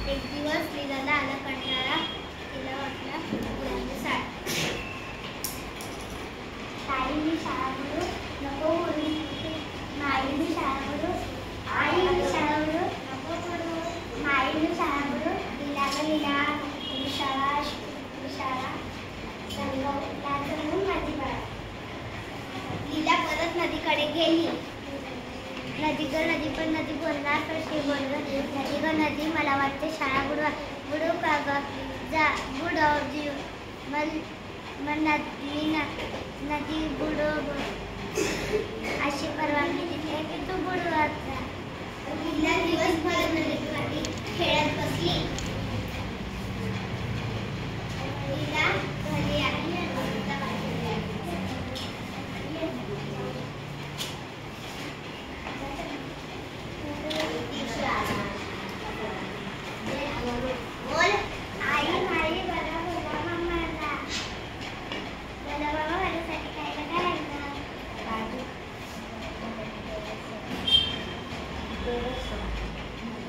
एक दिवस लीलाला आला कंटाळा. तिला वाटलं ताईंनी शाळा करू नको बोलू, माईंनी शाळा करू, आईंनी शाळा करू नको करू, माईंनी शाळा करू, लीलाला लीला शाळा नदी बाळा. लीला परत नदीकडे गेली. नदी पण नदी बोलणार कशी बोलणार. नदी ग नदी मला वाटते शाळा बुडू का ग जा बुडव जीव नदी बुडव अशी परवानगी दिली की तू बुडवत जा. लीला दिवसभर नदीकाठी खेळत बसली. लीला घरी आली.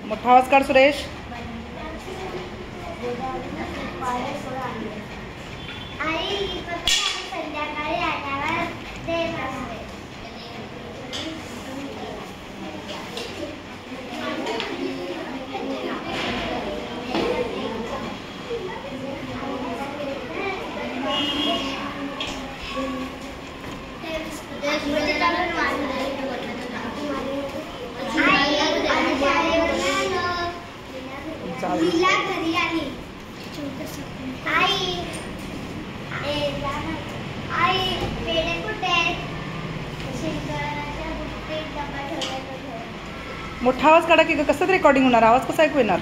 मोठा आवाज काढ सुरेश. संध्याकाळी आल्यावर देव असते. लीला घरी आली. आई पेढे कुठे आहेत? शिंकणाच्या बुट्टीत डबा ठेवला. मोठा आवाज काढा की कसं रेकॉर्डिंग होणार. आवाज कसा ऐकू येणार.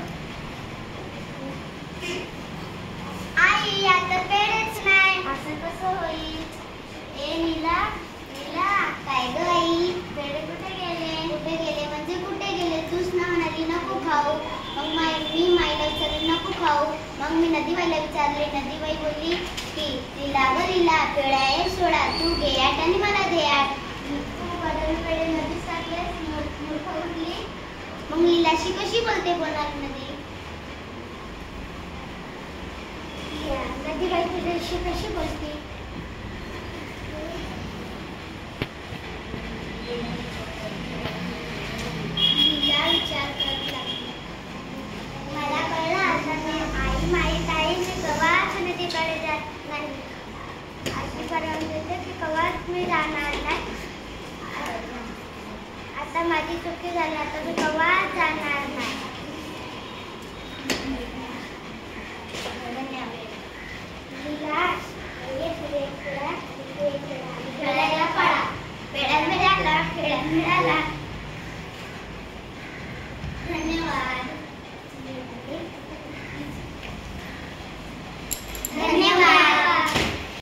आई आता पेढेच नाही. असं कसं होईल. ए नीला नीला काय ग आई पेढे कुठे गेले म्हणजे कुठे गेले. तूच ना म्हणाली नको खाऊ. मग मी माईला विचारले नको खाऊ. मग मी नदीबाईला विचारले. नदीबाई बोलली की लीला ग लीला पेढा आहे सोडा तू घे आट आणि मला दे आट. तू बदल पेढे नदीत टाकलेस मूर्ख उठली. मग लीलाशी कशी बोलते बोलणार नदी. नदीबाई तुझ्याशी कशी बोलते. लीला विचार करत लागली. मला कळलं आता आई माहीत आहे मी कवाच नदीकडे जात नाही. अशी परवानगी देते की कवाच मी जाणार नाही. आता माझी चुकी झाली. आता मी कवाच जाणार नाही.